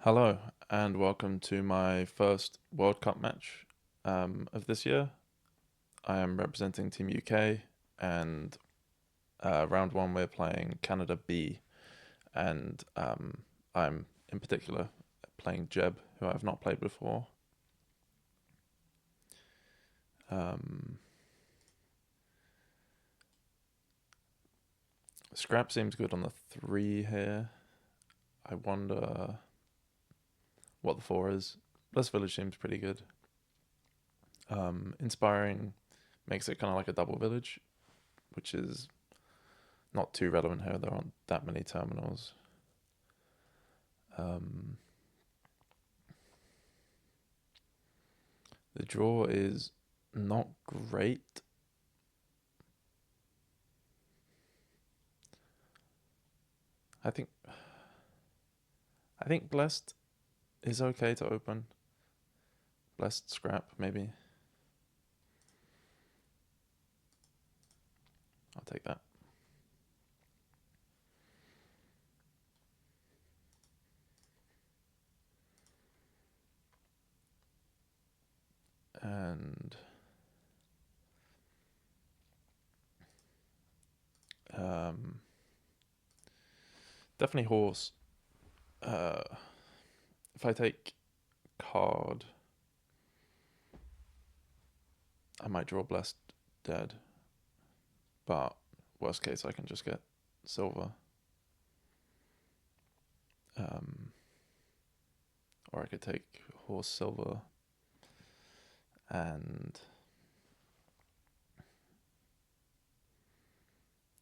Hello, and welcome to my first World Cup match of this year. I am representing Team UK, and round one we're playing Canada B, and I'm in particular playing Jeb, who I've not played before. Scrap seems good on the 3 here. I wonder what the 4 is. Blessed Village seems pretty good. Inspiring makes it kind of like a double village, which is not too relevant here. There aren't that many terminals. The draw is not great. I think Blessed is okay to open. Blessed Scrap, maybe. I'll take that. And definitely horse. If I take card, I might draw Blessed dead. But worst case, I can just get silver. Or I could take horse silver and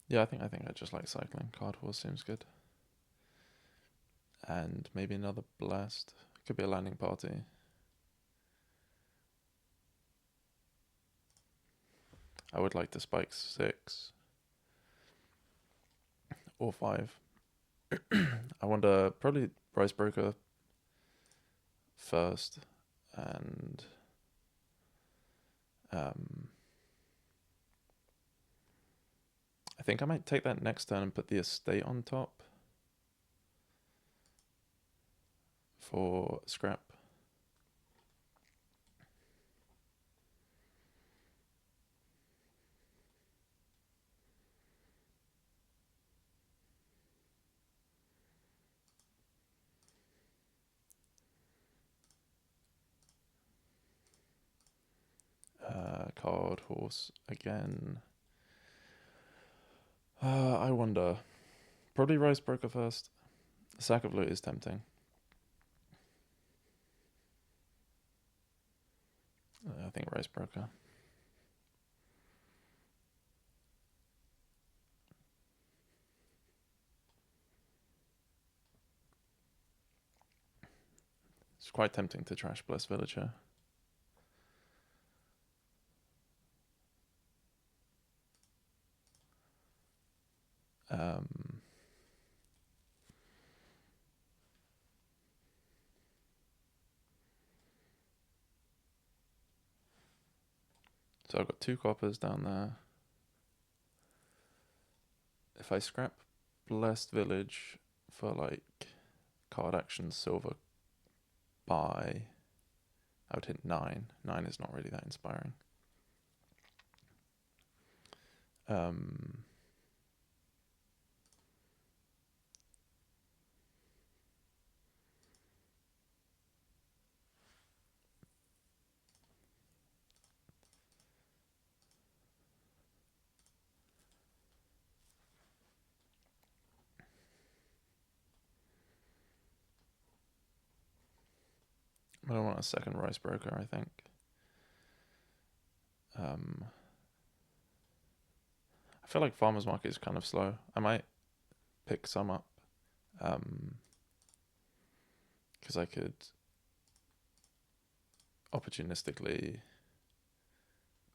yeah, I think I just like cycling. Card horse seems good. And maybe another blast. Could be a landing party. I would like to spike 6 or 5. I wonder, probably price broker first, and I think I might take that next turn and put the estate on top for scrap. Card horse again. I wonder. Probably Rice Broker first. Sack of Loot is tempting. I think Rice Broker. It's quite tempting to trash Bless Villager. So I've got 2 coppers down there. If I scrap Blessed Village for like card action silver buy, I would hit 9. 9 is not really that inspiring. I don't want a second Rice Broker, I think. I feel like Farmer's Market is kind of slow. I might pick some up. Because I could opportunistically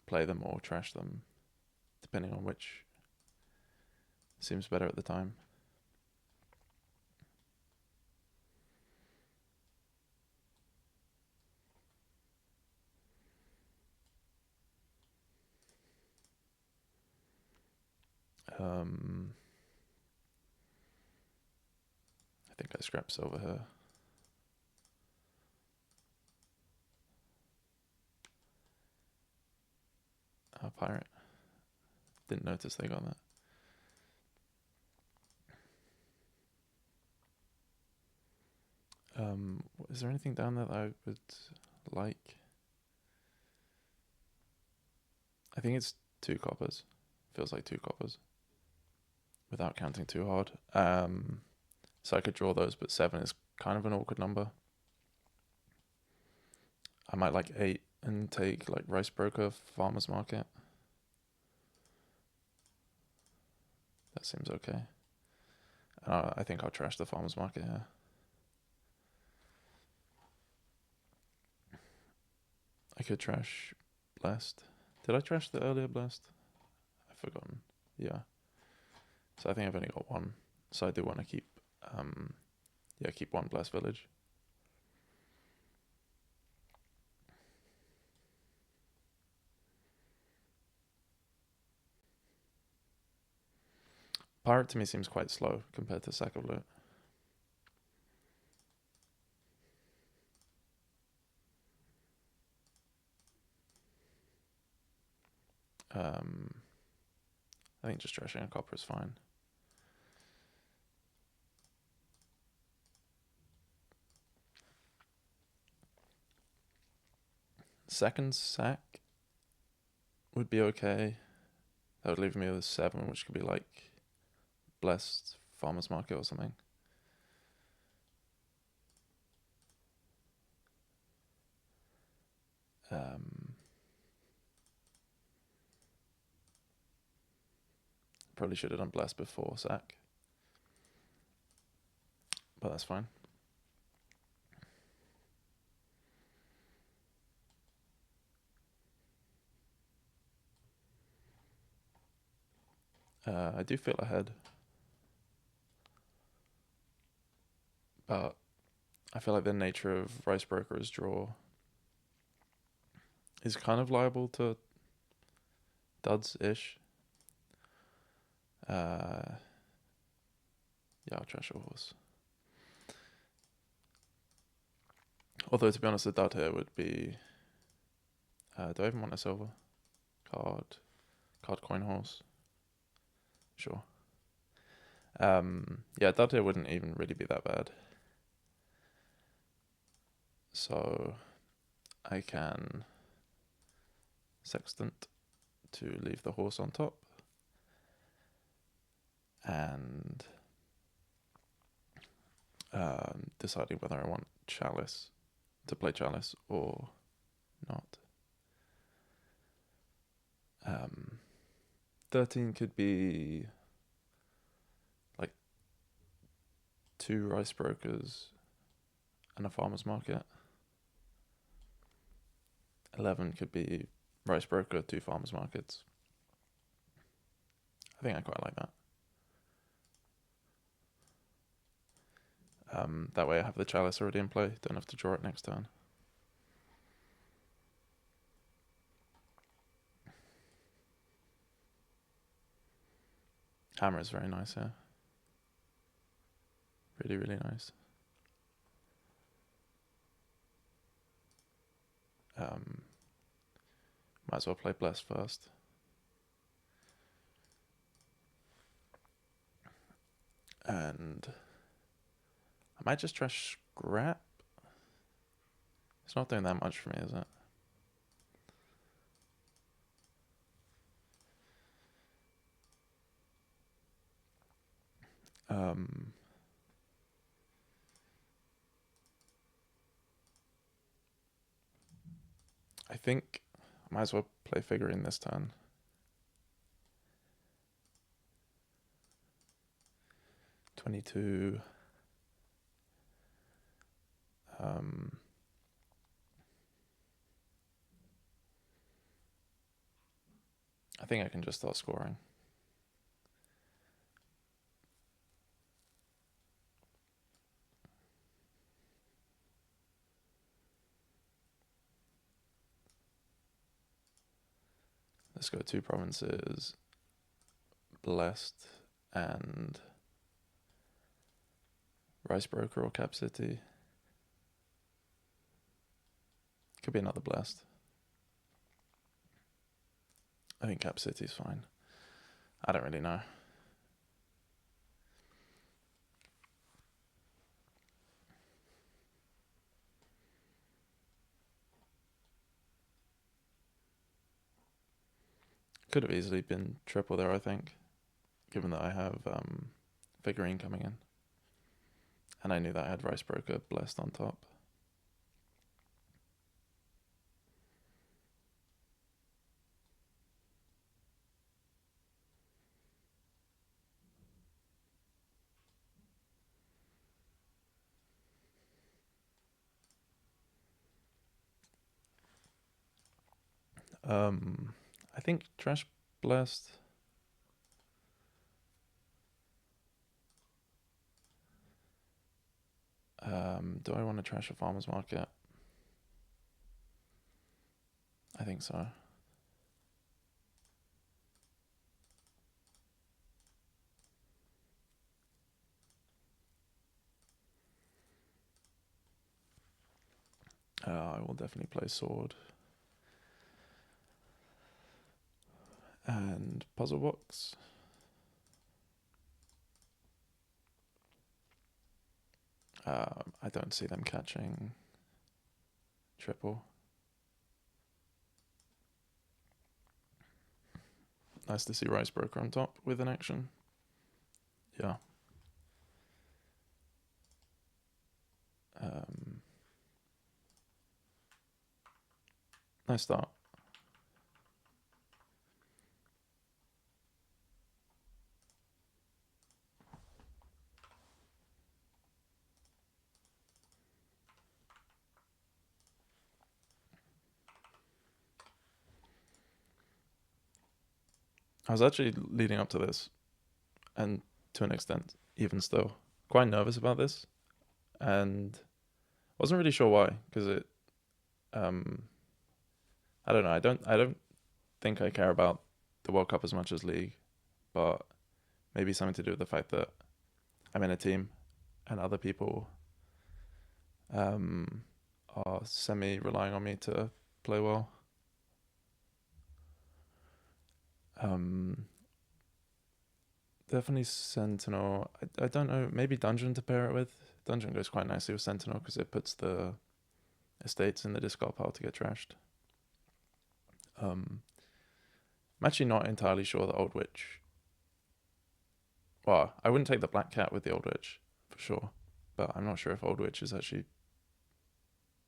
play them or trash them, depending on which seems better at the time. I think I scrap silver here. pirate. Didn't notice they got that. Is there anything down there that I would like? I think it's 2 coppers. Feels like 2 coppers. Without counting too hard. So I could draw those, but 7 is kind of an awkward number. I might like 8 and take like Rice Broker, Farmer's Market. That seems okay. I think I'll trash the Farmer's Market here. I could trash Blessed. Did I trash the earlier Blessed? I've forgotten. Yeah. So I think I've only got 1. So I do want to keep, keep 1 Blessed Village. Pirate to me seems quite slow compared to Sack of Loot. I think just trashing a copper is fine. Second sack would be okay. That would leave me with 7, which could be like Blessed Farmer's Market or something. Probably should have done Blessed before sack, but that's fine. I do feel ahead, but I feel like the nature of Rice Broker's draw is kind of liable to duds-ish. Yeah, I'll trash a horse. Although, to be honest, the dud here would be... do I even want a silver? Card, coin, horse. Sure. Yeah, dud here wouldn't even really be that bad. So I can sextant to leave the horse on top. And deciding whether I want Chalice to play Chalice or not. 13 could be like 2 Rice Brokers and a Farmer's Market. 11 could be Rice Broker, 2 Farmer's Markets. I think I quite like that. That way I have the Chalice already in play, don't have to draw it next turn. Hammer is very nice here. Really, really nice. Might as well play Blessed first. And I might just trash Scrap. It's not doing that much for me, is it? I think I might as well play figurine this turn. $22. I think I can just start scoring. Let's go 2 provinces, Blessed, and Rice Broker or Cap City. Could be another Blessed. I think Cap City's fine. I don't really know. Could have easily been triple there, I think, given that I have figurine coming in. And I knew that I had Rice Broker blessed on top. I think Trash Blast. Do I want to trash a farmer's market? I think so. I will definitely play Sword. And Puzzle Box. I don't see them catching triple. Nice to see Rice Broker on top with an action. Yeah. Nice start. I was actually leading up to this, and to an extent, even still, quite nervous about this, and wasn't really sure why, because it, I don't know. I don't think I care about the World Cup as much as League, but maybe something to do with the fact that I'm in a team, and other people are semi relying on me to play well. Definitely Sentinel. I don't know. Maybe Dungeon to pair it with. Dungeon goes quite nicely with Sentinel because it puts the estates in the discard pile to get trashed. I'm actually not entirely sure the Old Witch. Well, I wouldn't take the Black Cat with the Old Witch for sure, but I'm not sure if Old Witch is actually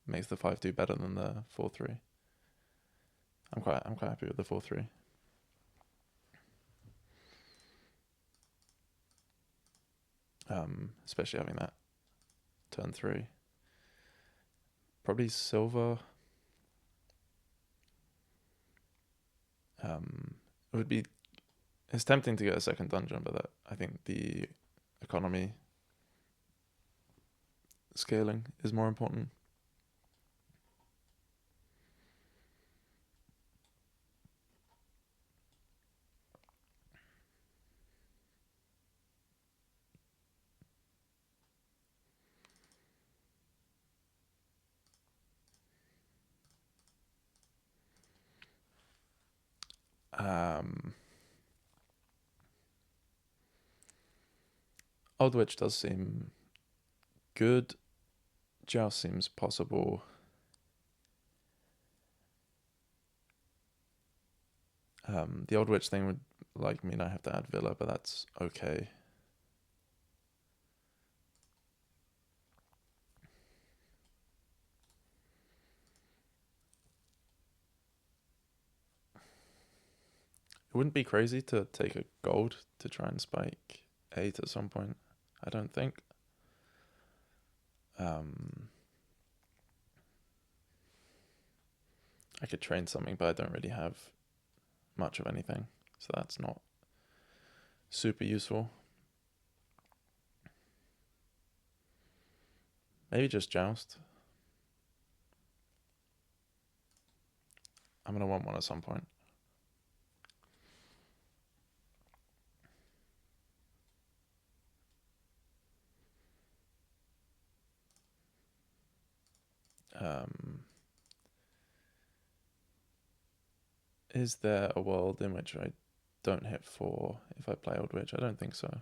makes the 5/2 better than the 4/3. I'm quite happy with the 4/3. Especially having that turn 3. Probably Silver. It would be. It's tempting to get a second dungeon, but I think the economy scaling is more important. Old Witch does seem good. Joust seems possible. The Old Witch thing would mean I have to add Villa, but that's okay. It wouldn't be crazy to take a gold to try and spike 8 at some point. I don't think. I could train something, but I don't really have much of anything, so that's not super useful. Maybe just Joust. I'm gonna want one at some point. Is there a world in which I don't hit 4 if I play Old Witch? I don't think so.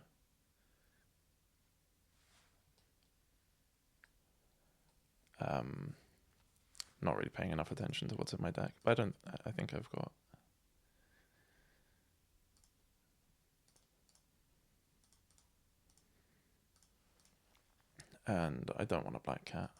Not really paying enough attention to what's in my deck, but I think I've got. And I don't want a black cat.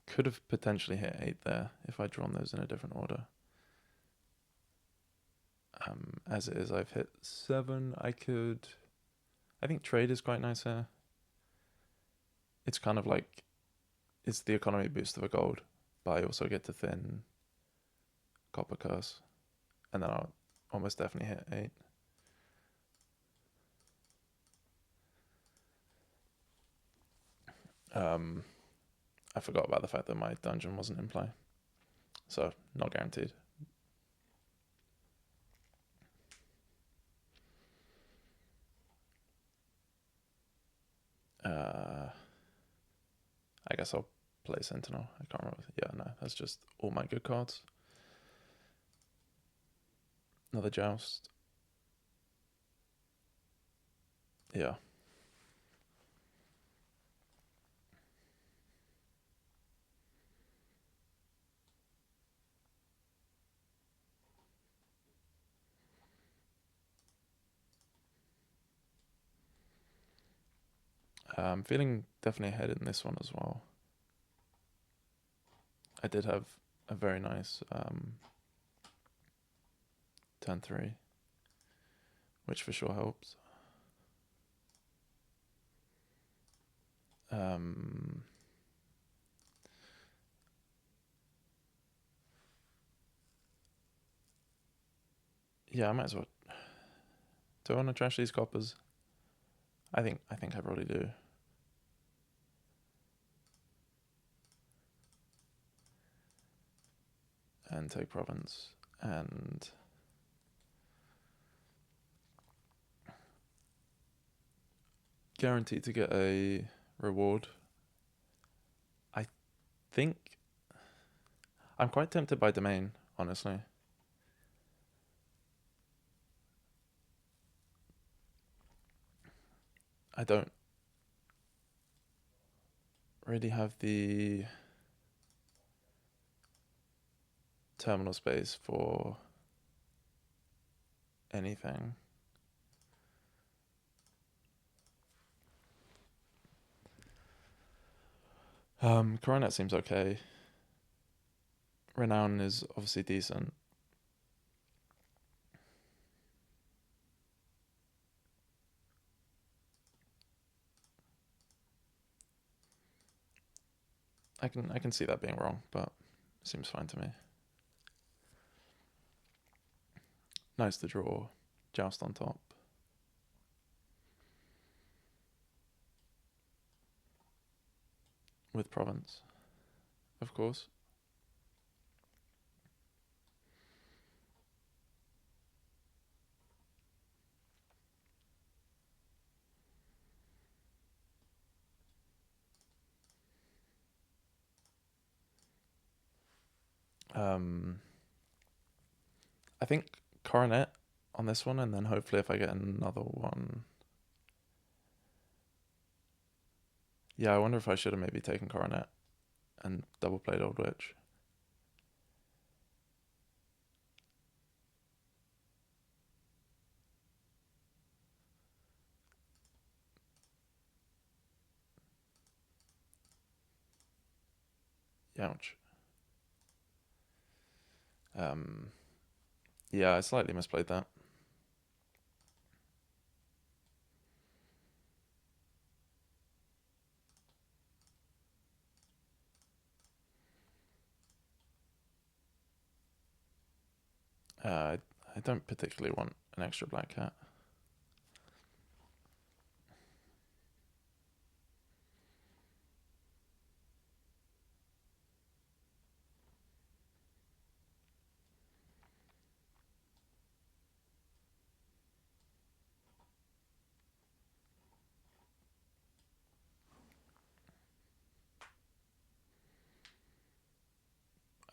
Could have potentially hit 8 there if I'd drawn those in a different order. As it is, I've hit 7. I think trade is quite nice here. It's kind of like, it's the economy boost of a gold, but I also get to thin copper curse, and then I'll almost definitely hit 8. I forgot about the fact that my dungeon wasn't in play, so not guaranteed. I guess I'll play Sentinel. I can't remember. Yeah, no, that's just all my good cards. Another Joust. Yeah. I'm feeling definitely ahead in this one as well. I did have a very nice turn 3, which for sure helps. Yeah, I might as well. Do I want to trash these coppers? I think I probably do. And take province and guaranteed to get a reward. I think I'm quite tempted by domain, honestly. I don't really have the terminal space for anything. Coronet seems okay. Renown is obviously decent. I can see that being wrong, but it seems fine to me. Nice to draw. Joust on top. With province, of course. I think coronet on this one, and then hopefully if I get another one. Yeah, I wonder if I should have maybe taken coronet and double played Old Witch. Ouch. Yeah, I slightly misplayed that. I don't particularly want an extra black cat.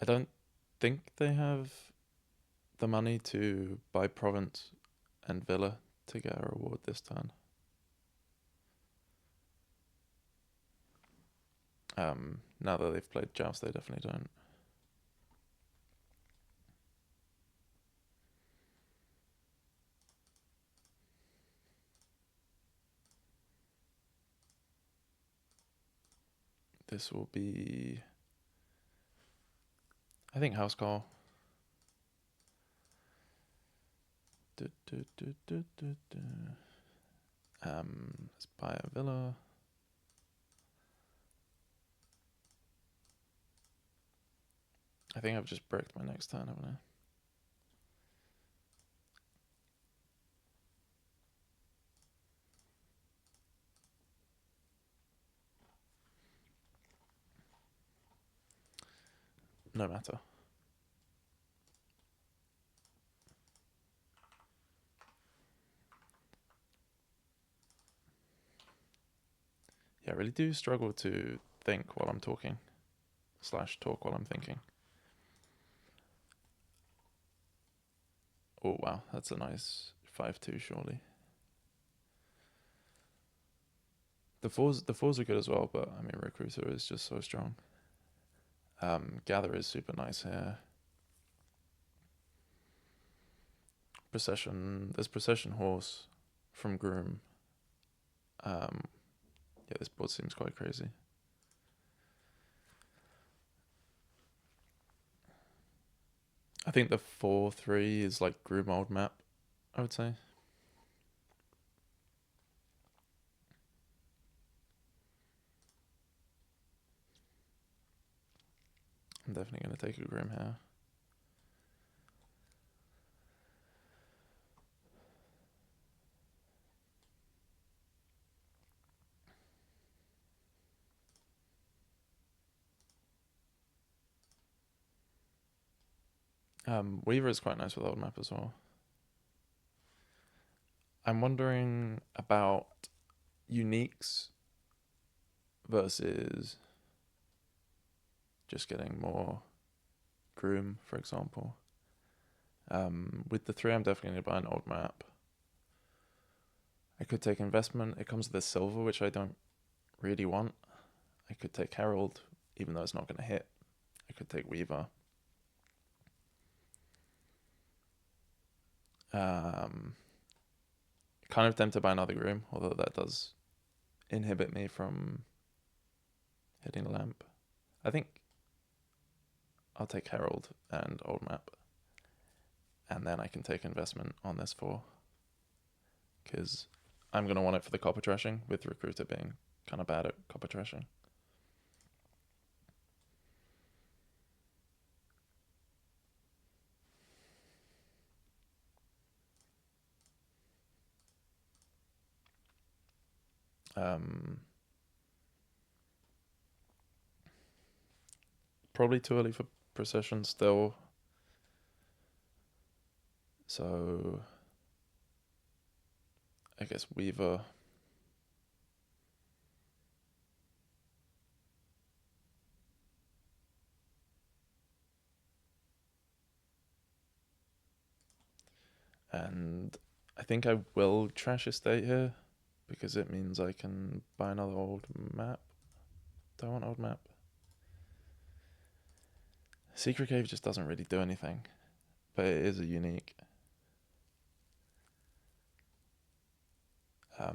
I don't think they have the money to buy province and villa to get a reward this turn. Now that they've played Joust, they definitely don't. This will be, I think, house call. Let's buy a villa. I think I've just bricked my next turn, haven't I? No matter. Yeah, I really do struggle to think while I'm talking, / talk while I'm thinking. Oh wow, that's a nice 5-2 surely. The fours are good as well, but I mean Recruiter is just so strong. Gather is super nice here. There's Procession Horse from Groom. Yeah, this board seems quite crazy. I think the 4-3 is like Groom old map, I would say. I'm definitely going to take a Groom here. Weaver is quite nice with old map as well. I'm wondering about uniques versus just getting more Groom, for example. With the 3, I'm definitely going to buy an old map. I could take investment. It comes with a silver, which I don't really want. I could take Herald, even though it's not going to hit. I could take Weaver. Kind of tempted by another Groom, although that does inhibit me from hitting the lamp. I think I'll take Herald and old map, and then I can take investment on this 4, because I'm going to want it for the copper trashing, with Recruiter being kind of bad at copper trashing. Probably too early for procession still. So I guess Weaver. And I think I will trash estate here, because it means I can buy another old map. Do I want old map? Secret Cave just doesn't really do anything, but it is a unique.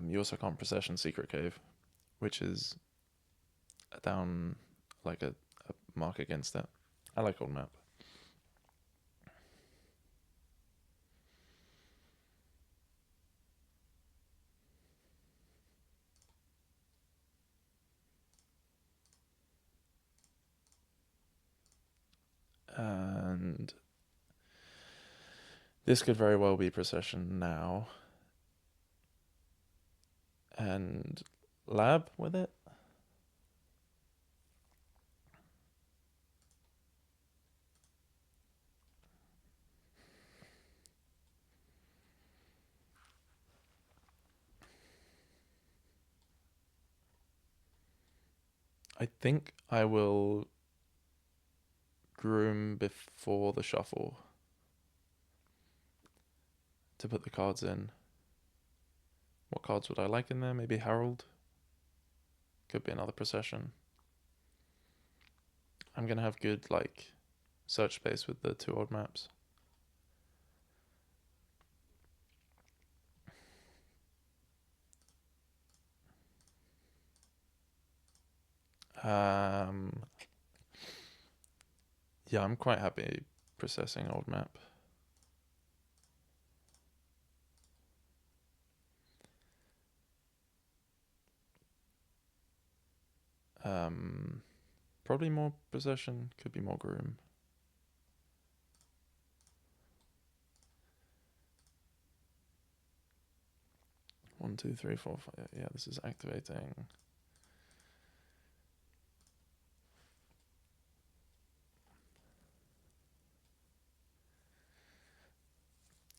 You also can't procession Secret Cave, which is a down, like a mark against it. I like old map. And this could very well be procession now. And lab with it. I think I will groom before the shuffle to put the cards in. What cards would I like in there? Maybe Herald. Could be another procession. I'm gonna have good like search space with the 2 odd maps. Yeah, I'm quite happy processing old map. Probably more procession, could be more groom. One, two, three, four, five. Yeah, this is activating.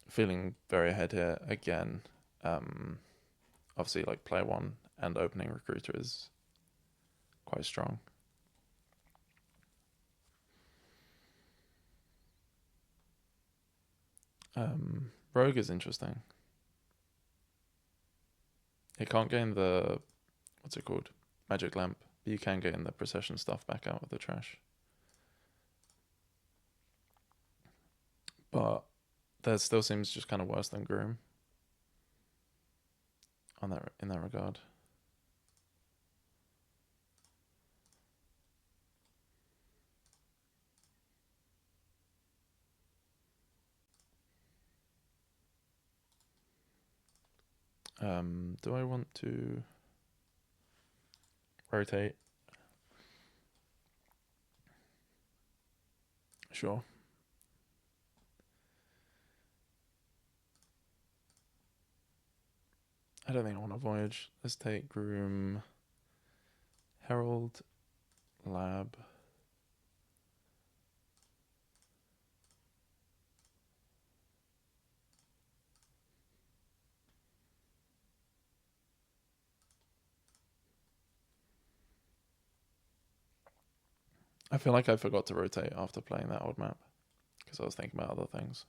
Feeling very ahead here again. Obviously, like player 1 and opening recruiter is quite strong. Rogue is interesting. It can't gain the, what's it called? Magic lamp. But you can gain the procession stuff back out of the trash. But that still seems just kind of worse than groom. In that regard. Do I want to rotate? Sure. I don't think I want to voyage. Let's take groom, herald, lab. I feel like I forgot to rotate after playing that old map because I was thinking about other things.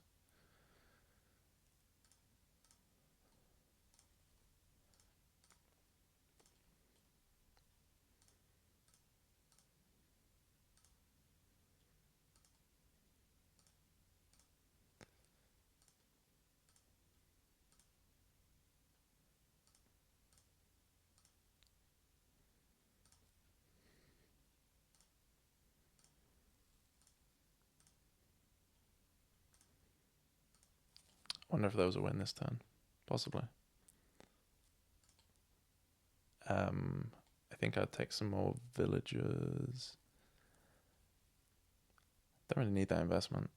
Wonder if there was a win this turn. Possibly. I think I'd take some more villagers. Don't really need that investment.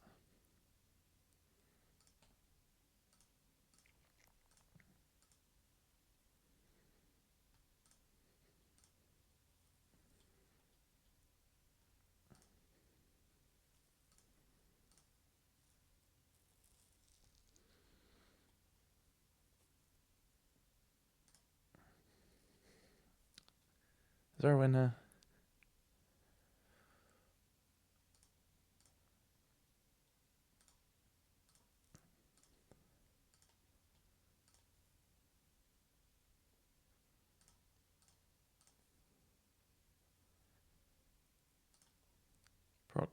Is there a win here?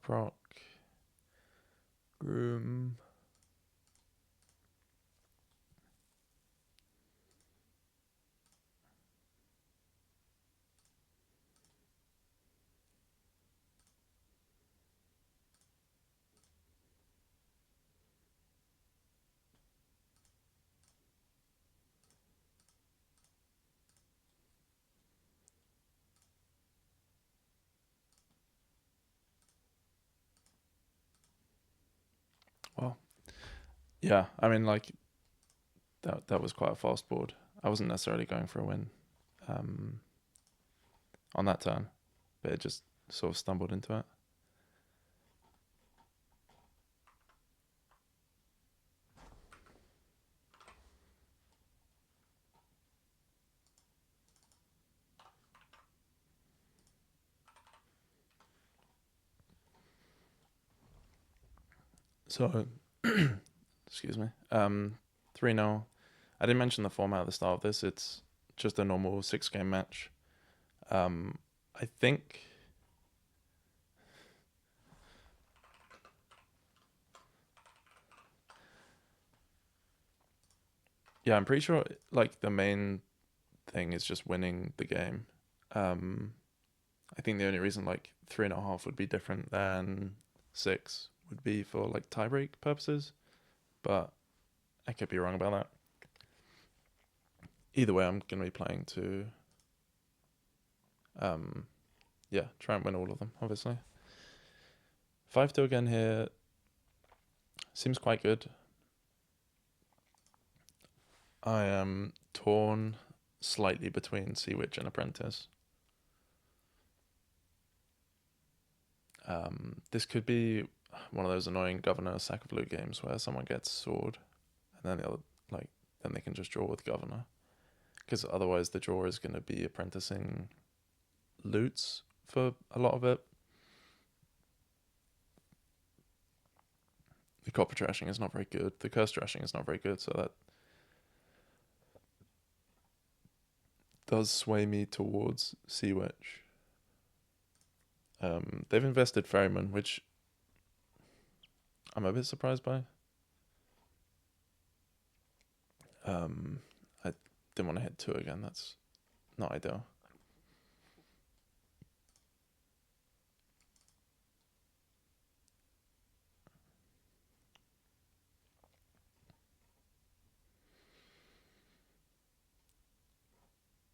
Proc. Groom. Well, yeah, I mean, like, that was quite a fast board. I wasn't necessarily going for a win on that turn, but it just sort of stumbled into it. So, excuse me. 3-0. I didn't mention the format at the start of this. It's just a normal 6-game match. I think. Yeah, I'm pretty sure like the main thing is just winning the game. Um, I think the only reason like 3.5 would be different than 6 would be for like tiebreak purposes, but I could be wrong about that. Either way, I'm gonna be playing to, um, yeah, try and win all of them. Obviously, 5-2 again here seems quite good. I am torn slightly between Sea Witch and Apprentice. This could be one of those annoying Governor Sack of Loot games where someone gets sword, and then the other, like, then they can just draw with Governor. Because otherwise, the draw is going to be apprenticing loots for a lot of it. The copper trashing is not very good. The curse trashing is not very good, so that does sway me towards Sea Witch. They've invested Ferryman, which I'm a bit surprised by. I didn't want to hit 2 again. That's not ideal.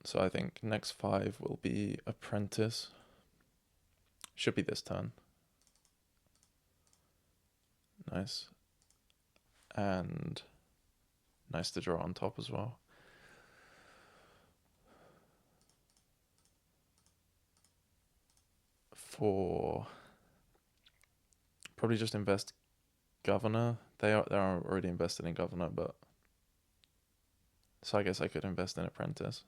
So I think next 5 will be Apprentice. Should be this turn. Nice. And nice to draw on top as well. For probably just invest Governor. They're already invested in Governor, but so I guess I could invest in Apprentice.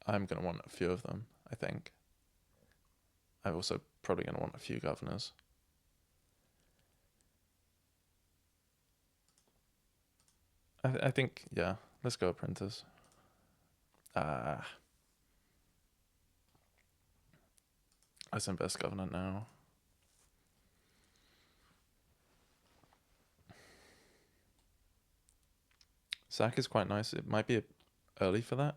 I'm gonna want a few of them, I think. I'm also probably gonna want a few Governors. I think, yeah, let's go Apprentice. Let's invest Governor now. Sack is quite nice. It might be early for that.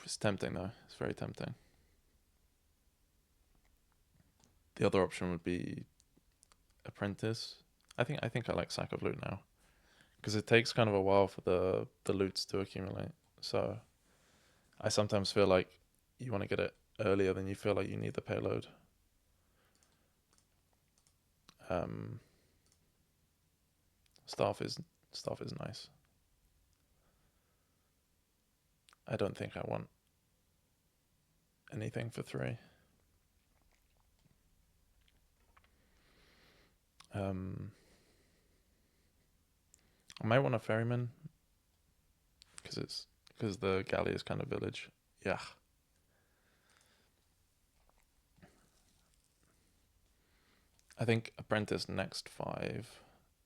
It's tempting though. It's very tempting. The other option would be Apprentice. I think I like Sack of Loot now, because it takes kind of a while for the loots to accumulate. So I sometimes feel like you want to get it earlier than you feel like you need the payload. Staff is nice. I don't think I want anything for 3. I might want a ferryman because the galley is kind of village. Yeah. I think Apprentice next 5,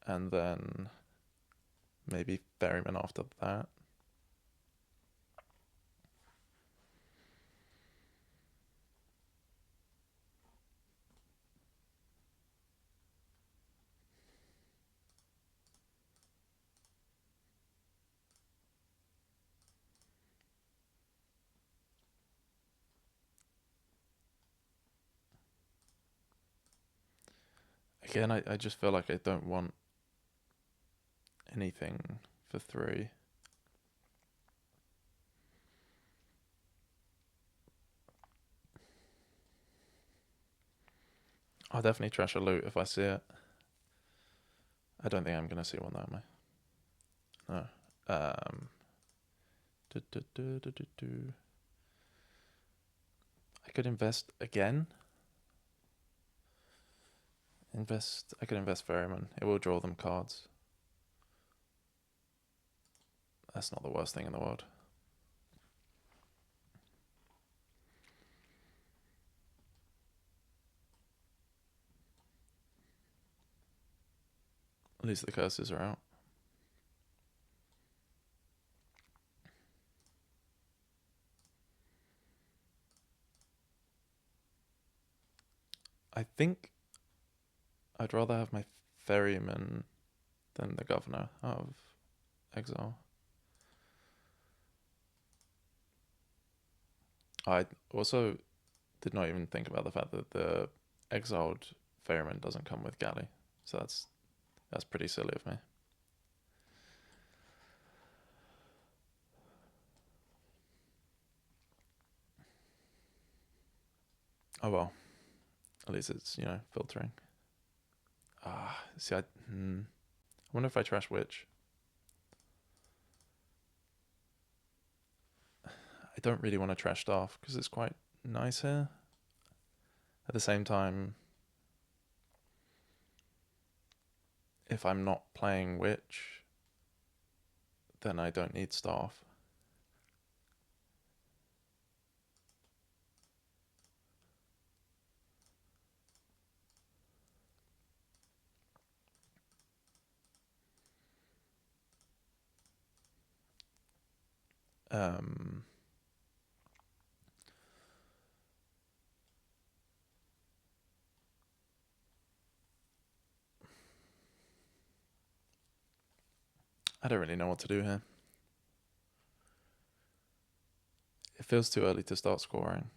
and then maybe ferryman after that. Again, I just feel like I don't want anything for 3. I'll definitely trash a loot if I see it. I don't think I'm going to see one though, am I? No. I could invest again. I could invest Ferryman. It will draw them cards. That's not the worst thing in the world. At least the curses are out. I think I'd rather have my ferryman than the governor of exile. I also did not even think about the fact that the exiled ferryman doesn't come with galley, so that's pretty silly of me. Oh well, at least it's filtering. See, I wonder if I trash witch. I don't really want to trash staff because it's quite nice here. At the same time, if I'm not playing witch, then I don't need staff. Um, I don't really know what to do here. It feels too early to start scoring.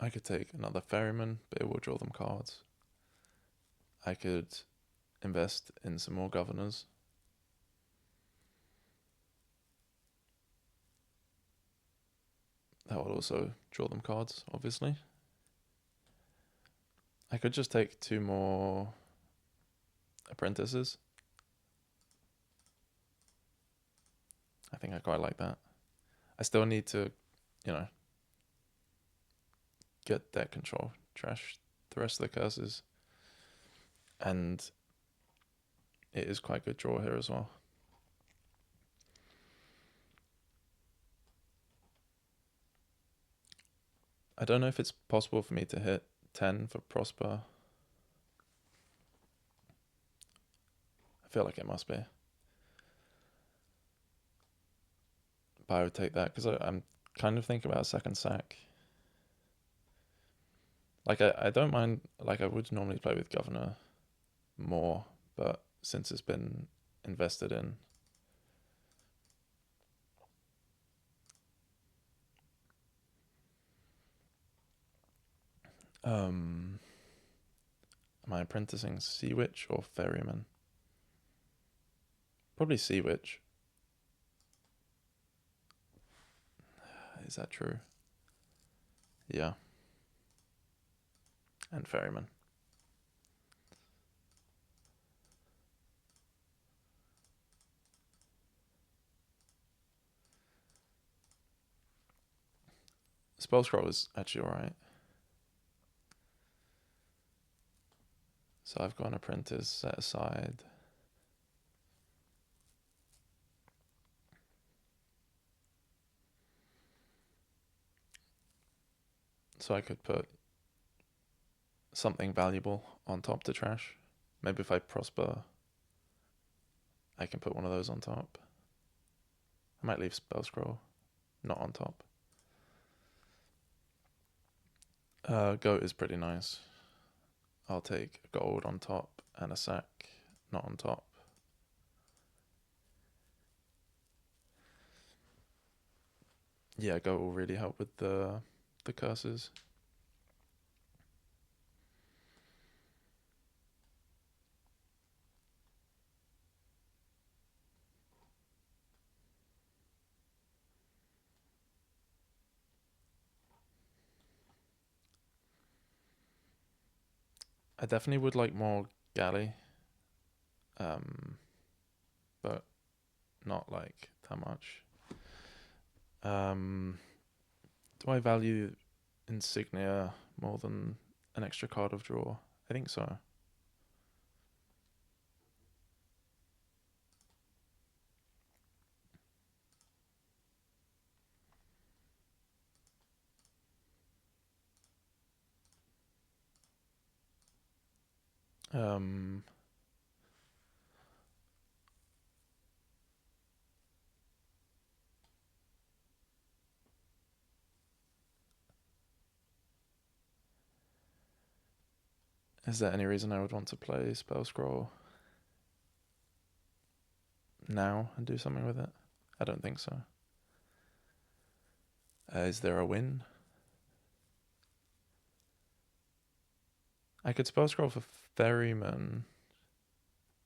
I could take another ferryman, but it will draw them cards. I could invest in some more governors. That will also draw them cards, obviously. I could just take 2 more apprentices. I think I quite like that. I still need to, get deck control, trash the rest of the curses. And it is quite good draw here as well. I don't know if it's possible for me to hit 10 for Prosper. I feel like it must be. But I would take that because I'm kind of thinking about a second sack. Like, I don't mind, like, I would normally play with Governor more, but since it's been invested in, am I apprenticing Sea Witch or Ferryman? Probably Sea Witch. Is that true? Yeah. And Ferryman. Spell Scroll is actually alright. So I've got an Apprentice set aside. So I could put something valuable on top to trash. Maybe if I Prosper, I can put one of those on top. I might leave Spell Scroll not on top. Goat is pretty nice. I'll take a gold on top and a sack not on top. Yeah, goat will really help with the curses. I definitely would like more galley, but not like that much. Do I value insignia more than an extra card of draw? I think so. Um, is there any reason I would want to play Spell Scroll now and do something with it? I don't think so. Is there a win? I could Spell Scroll for Ferryman,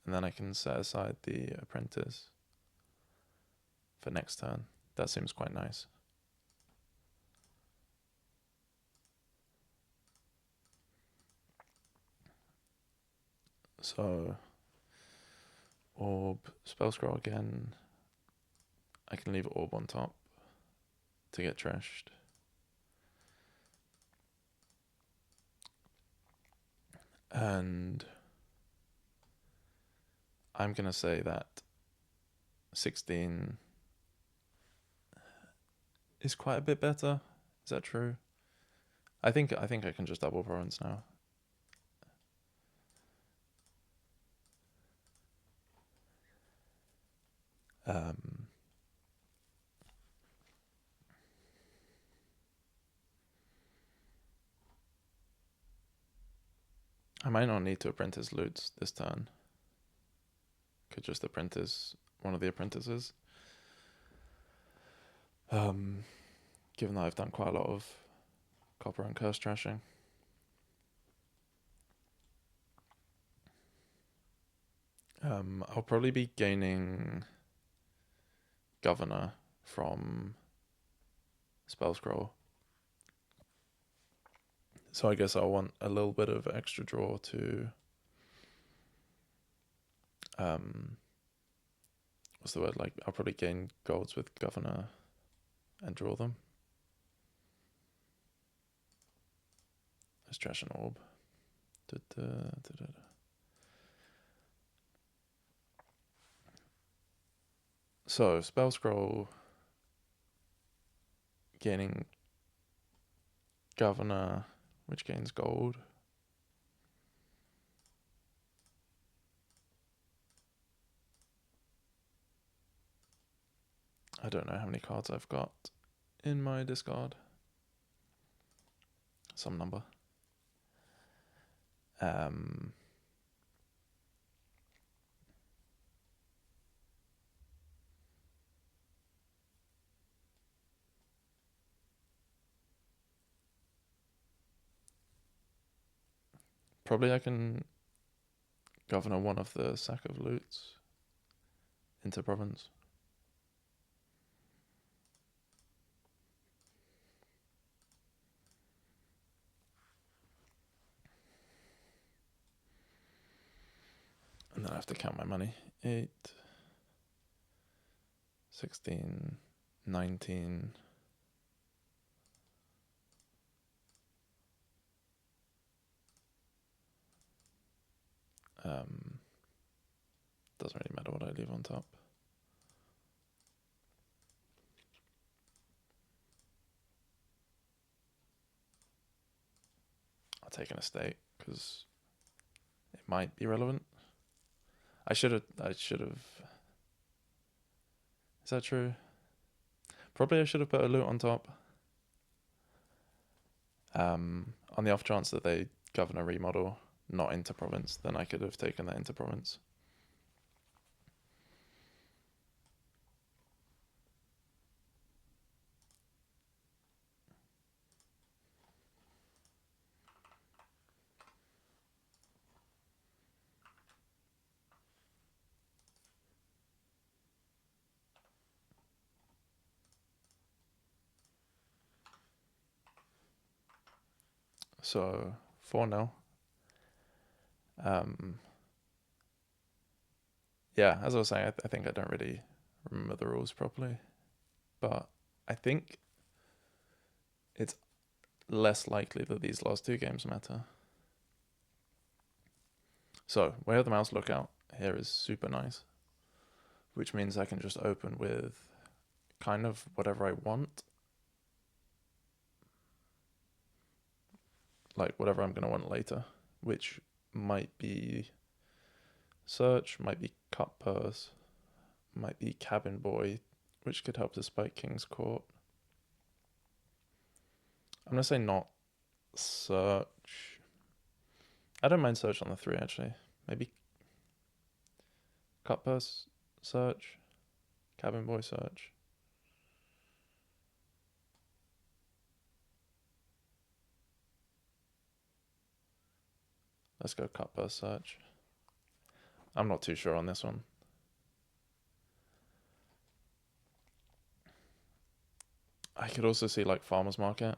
and then I can set aside the Apprentice for next turn. That seems quite nice. So, Orb, Spell Scroll again. I can leave Orb on top to get trashed. And I'm going to say that 16 is quite a bit better. Is that true? I think I can just double Province now. I might not need to Apprentice loots this turn. Could just Apprentice one of the Apprentices. Given that I've done quite a lot of Copper and Curse trashing. I'll probably be gaining Governor from Spell Scroll. So I guess I'll want a little bit of extra draw to what's the word? Like, I'll probably gain golds with Governor and draw them. Let's trash an orb. So, Spell Scroll, gaining Governor, which gains gold. I don't know how many cards I've got in my discard. Some number. Probably I can Governor one of the sack of loots into Province. And then I have to count my money. 8, 16, 19. Doesn't really matter what I leave on top. I'll take an estate because it might be relevant. I should have. Is that true? Probably I should have put a loot on top. On the off chance that they Governor remodel not into Province, then I could have taken that into Province. So 4-0. Yeah, as I was saying, I think I don't really remember the rules properly, but I think it's less likely that these last two games matter. So, Way of the Mouse Lookout here is super nice, which means I can just open with kind of whatever I want. Like whatever I'm going to want later, which might be search, might be cut purse, might be cabin boy, which could help to spike king's court. I'm gonna say not search. I don't mind search on the 3 actually. Maybe cut purse search, cabin boy search. Let's go cut purse search. I'm not too sure on this one. I could also see like farmer's market.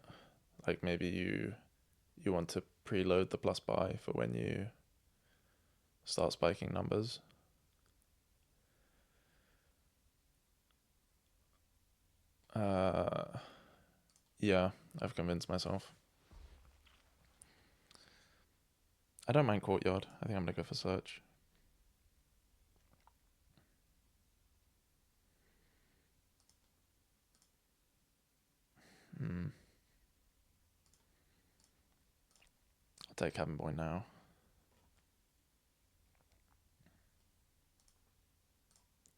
Like maybe you want to preload the plus buy for when you start spiking numbers. Yeah, I've convinced myself. I don't mind courtyard. I think I'm gonna go for search. I'll take cabin boy now.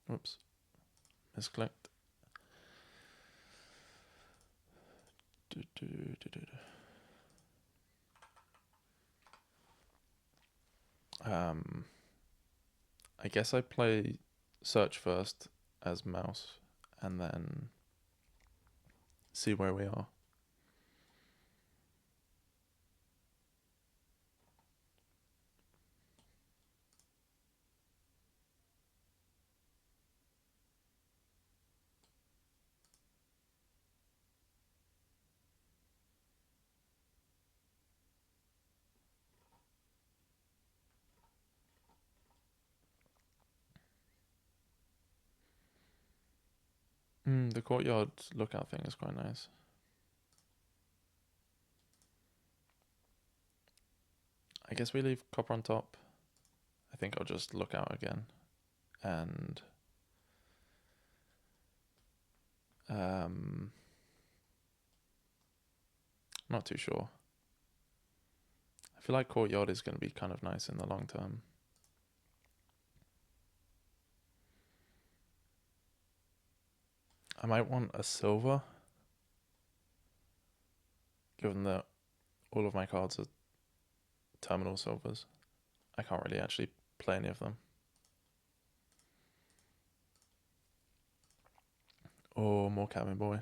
Whoops, misclicked. I guess I play search first as mouse and then see where we are. The courtyard lookout thing is quite nice. I guess we leave copper on top. I think I'll just look out again. And not too sure. I feel like courtyard is going to be kind of nice in the long term. I might want a silver, given that all of my cards are terminal silvers. I can't really actually play any of them. Or more cabin boy.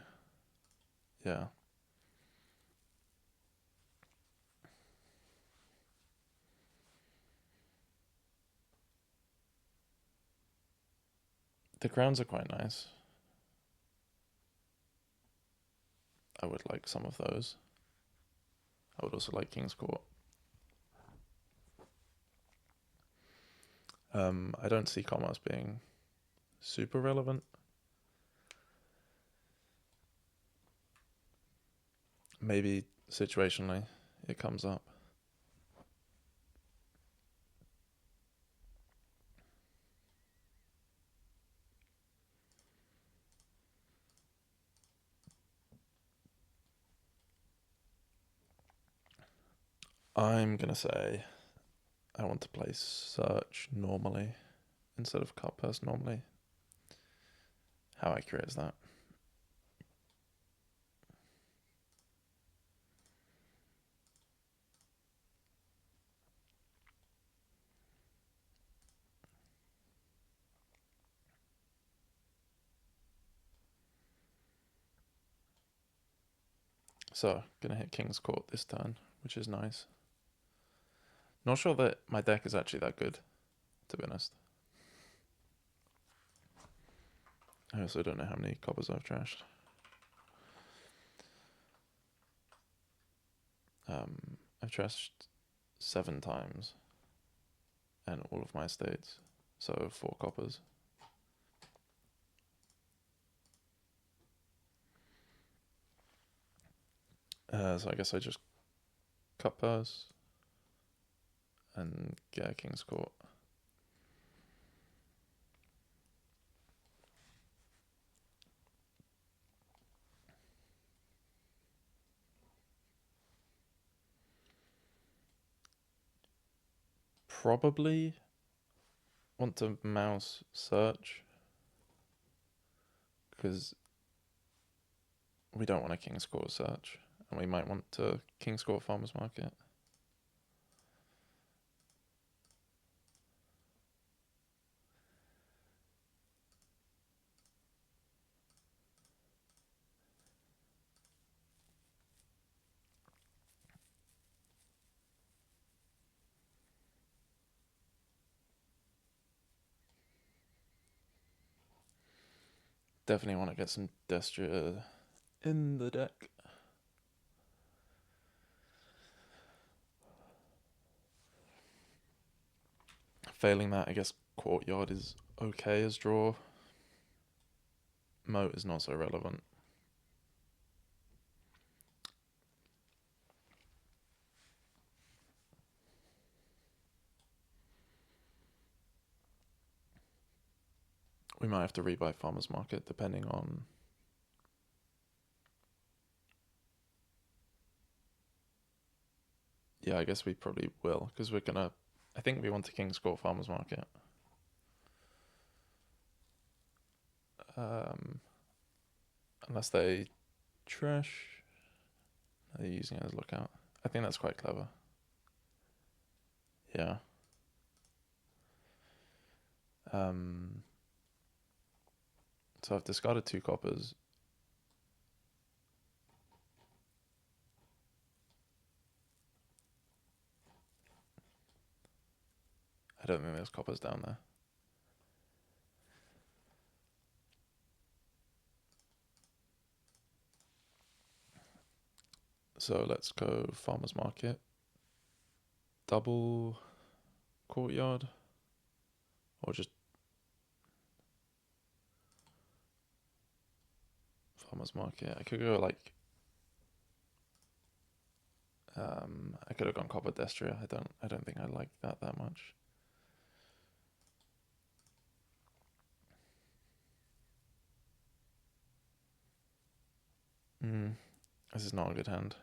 Yeah. The crowns are quite nice. I would like some of those. I would also like King's Court. I don't see commerce being super relevant. Maybe situationally it comes up. I'm gonna say I want to play search normally instead of cut purse normally. How accurate is that? So, gonna hit King's Court this turn, which is nice. Not sure that my deck is actually that good, to be honest. I also don't know how many coppers I've trashed. I've trashed 7 times, and all of my estates, so 4 coppers. So I guess I just cut purse and get a King's Court. probably want to mouse search because we don't want a king score search, and we might want to king score farmers market. Definitely want to get some Destria in the deck. Failing that, I guess Courtyard is okay as draw. Moat is not so relevant. We might have to rebuy Farmer's Market depending on... Yeah, I guess we probably will, because we're gonna... I think we want to king score Farmer's Market. Unless they trash... They're using it as lookout. I think that's quite clever. Yeah. So I've discarded 2 coppers. I don't think there's coppers down there. So let's go Farmer's Market. Double Courtyard. Or just Farmer's Market. I could go like... I could have gone Copper Destria. I don't think I like that much. This is not a good hand.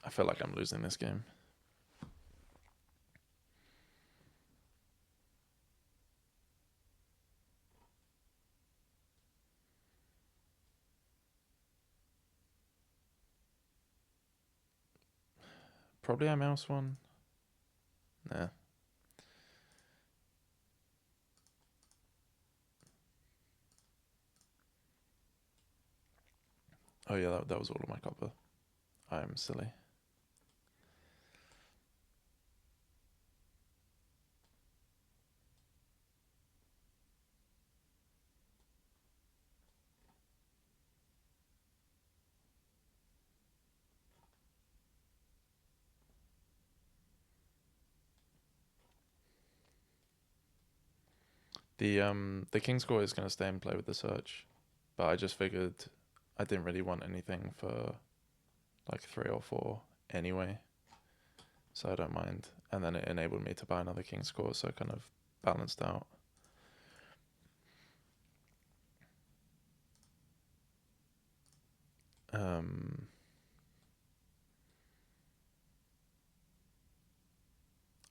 I feel like I'm losing this game. Probably I mouse one. Nah. Oh yeah, that was all of my copper. I'm silly. The king score is gonna stay and play with the search, but I just figured I didn't really want anything for like 3 or 4 anyway, so I don't mind. And then it enabled me to buy another king score, so it kind of balanced out.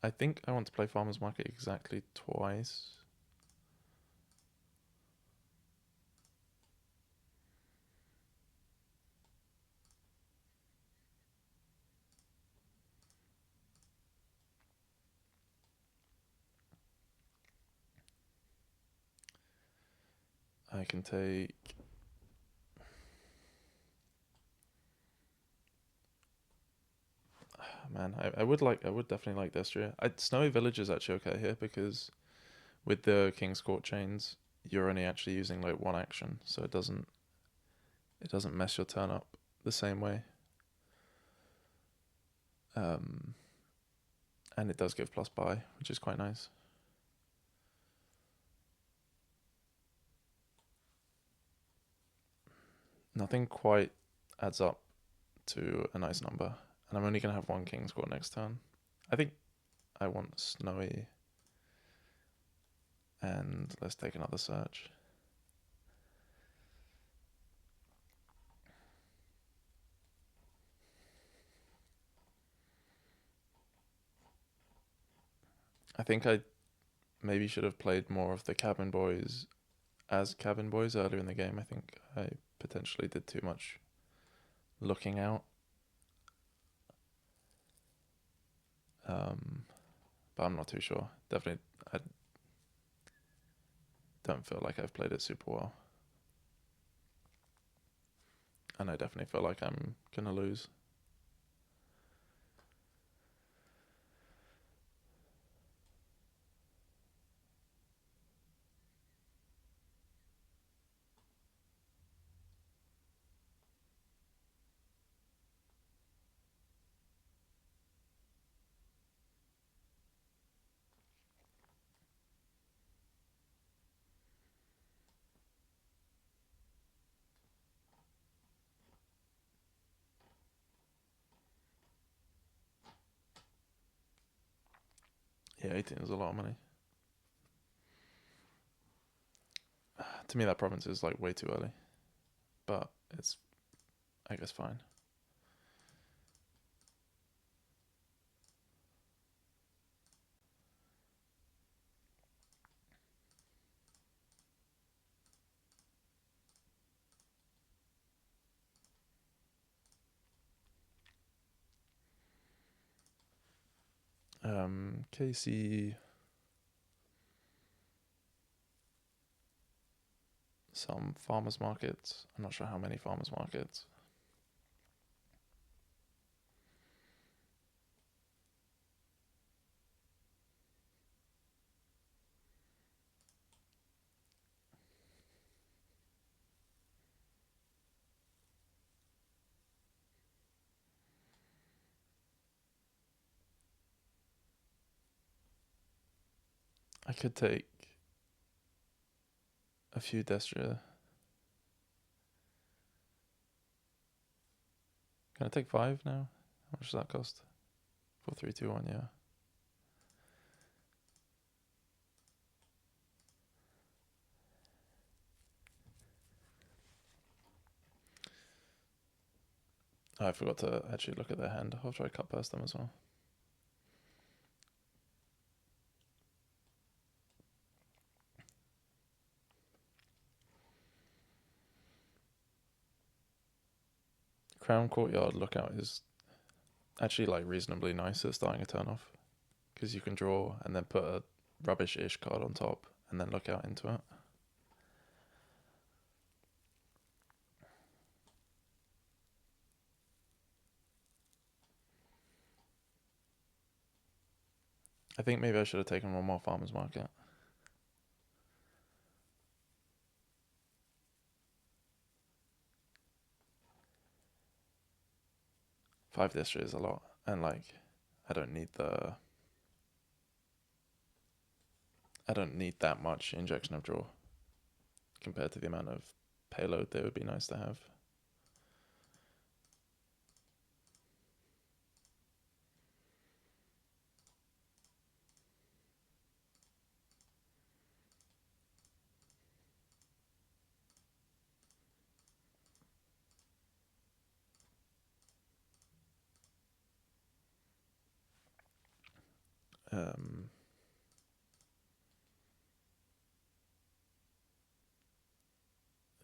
I think I want to play Farmer's Market exactly twice. I can take... Man, I would definitely like Destria. Snowy Village is actually okay here because with the King's Court chains, you're only actually using like 1 action, so it doesn't mess your turn up the same way. And it does give plus buy, which is quite nice. Nothing quite adds up to a nice number, and I'm only gonna have 1 King's Court next turn. I think I want Snowy. And let's take another search. I think I maybe should have played more of the cabin boys as cabin boys earlier in the game. I think I potentially did too much looking out. But I'm not too sure. Definitely, I don't feel like I've played it super well. And I definitely feel like I'm going to lose. Yeah, 18 is a lot of money. To me, that province is like way too early. But it's, I guess, fine. KC, some farmers markets. I'm not sure how many farmers markets. I could take a few Destria. Can I take 5 now? How much does that cost? 4, 3, 2, 1, yeah. Oh, I forgot to actually look at their hand. I'll try cut past them as well. Crown Courtyard Lookout is actually like reasonably nice at starting a turn off, because you can draw and then put a rubbish-ish card on top and then look out into it. I think maybe I should have taken one more farmer's market. 5 Destria is a lot, and like I don't need that much injection of draw compared to the amount of payload that would be nice to have.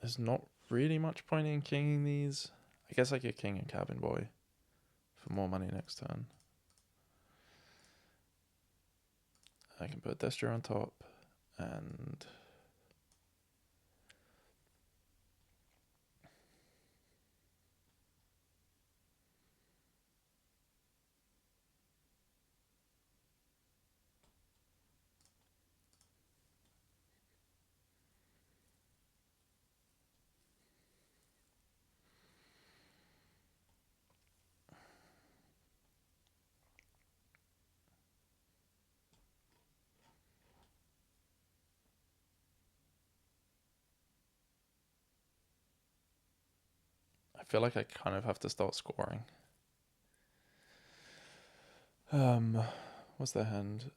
There's not really much point in kinging these. I guess I could king and cabin boy for more money next turn. I can put Destria on top, and I feel like I kind of have to start scoring. What's their hand?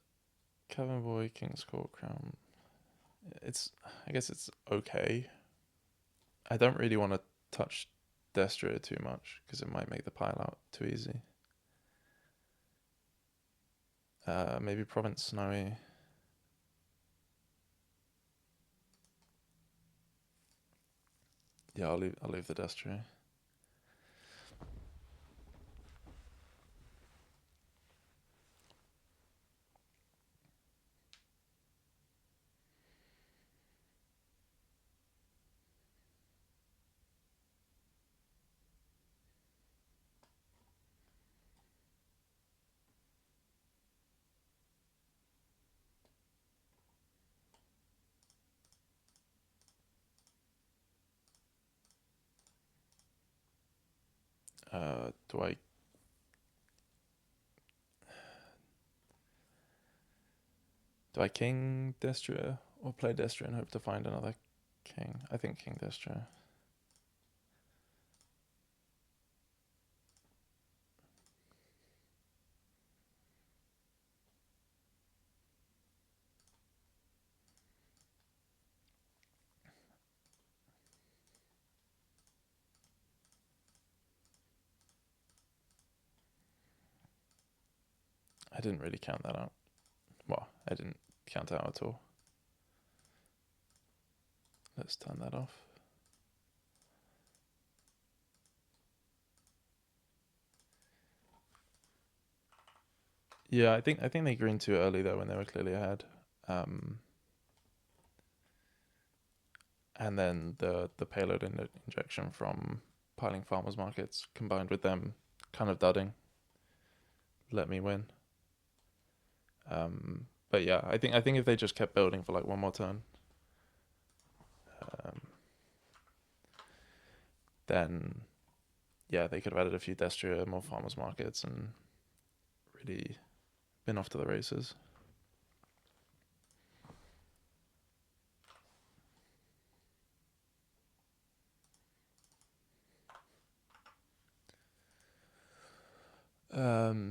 Cabin boy, king's court, crown. I guess it's okay. I don't really want to touch Destria too much because it might make the pile out too easy. Maybe Province Snowy. Yeah, I'll leave the Destria. Do I king Destria or play Destria and hope to find another king? I think king Destria. I didn't really count that out. Well, I didn't count it out at all. Let's turn that off. Yeah, I think they greened too early though when they were clearly ahead. And then the payload injection from piling farmers markets combined with them kind of dudding let me win. But yeah, I think if they just kept building for like one more turn, then yeah, they could have added a few Destria, more farmers markets, and really been off to the races.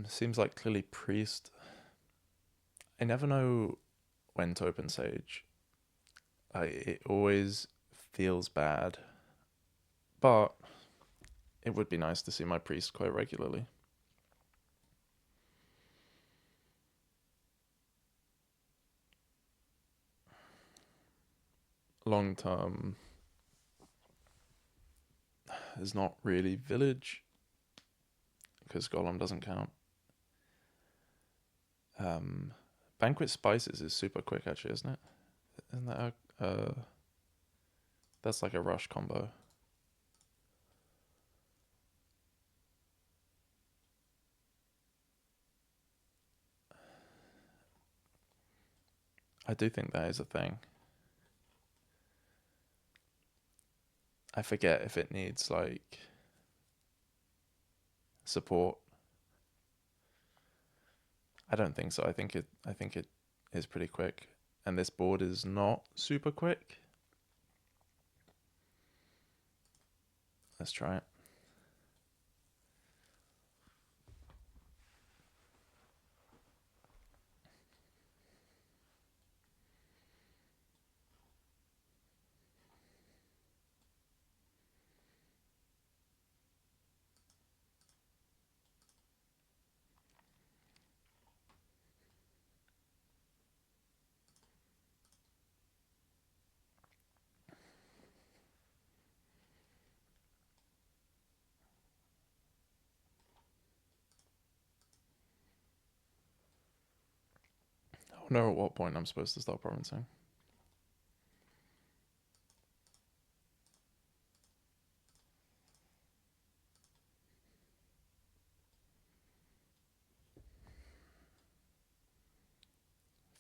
Seems like clearly Priest. I never know when to open Sage. It always feels bad, but it would be nice to see my Priest quite regularly. Long term is not really Village because Golem doesn't count. Banquet Spices is super quick actually, isn't it? Isn't that that's like a rush combo. I do think that is a thing. I forget if it needs like support. I don't think so. I think it is pretty quick. And this board is not super quick. Let's try it. I don't know at what point I'm supposed to start provincing.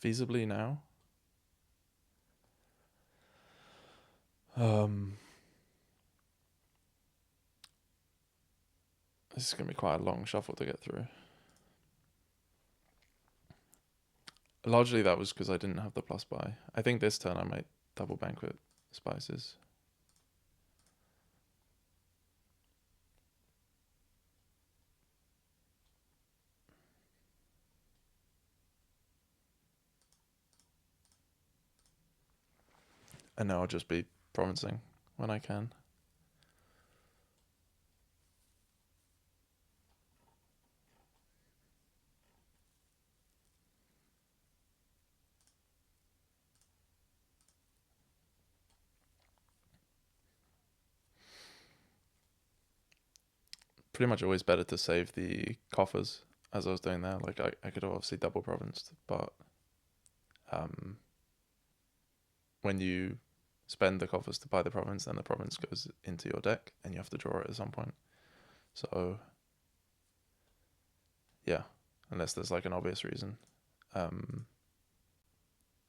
Feasibly now. This is gonna be quite a long shuffle to get through. Largely that was because I didn't have the plus buy. I think this turn I might double Banquet Spices. And now I'll just be provincing when I can. Pretty much always better to save the coffers as I was doing there. Like I could have obviously double provinced, but um, when you spend the coffers to buy the province, then the province goes into your deck and you have to draw it at some point. So yeah, unless there's like an obvious reason, um,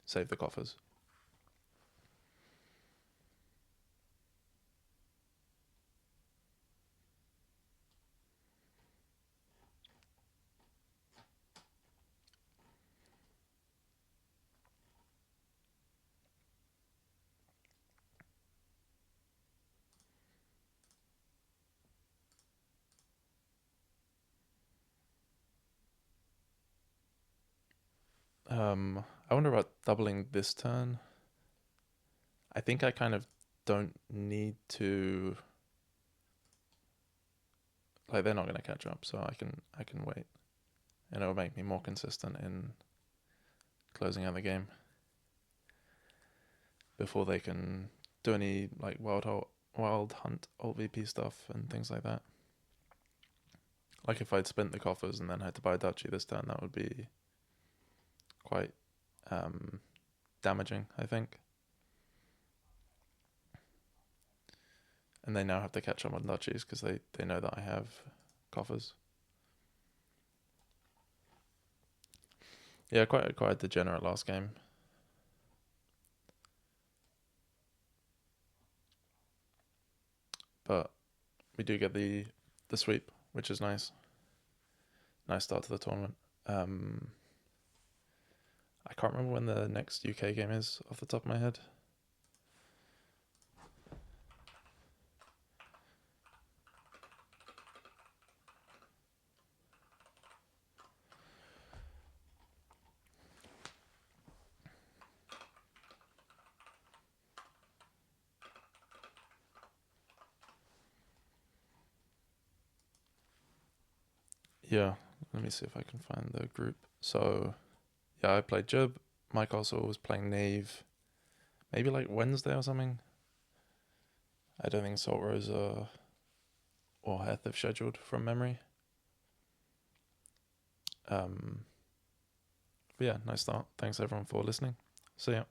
save the coffers. I wonder about doubling this turn. I think I kind of don't need to. Like they're not going to catch up, so I can wait, and it'll make me more consistent in closing out the game before they can do any like wild hunt alt VP stuff and things like that. Like if I'd spent the coffers and then had to buy a duchy this turn, that would be quite damaging, I think. And they now have to catch up on duchies because they know that I have coffers. Yeah, quite a degenerate last game. But we do get the sweep, which is nice. Nice start to the tournament. I can't remember when the next UK game is off the top of my head. Yeah, let me see if I can find the group. So, yeah, I played Jib. Mike also was playing Knave. Maybe like Wednesday or something. I don't think Salt Rosa or Heth have scheduled from memory. But yeah, nice start. Thanks everyone for listening. See ya.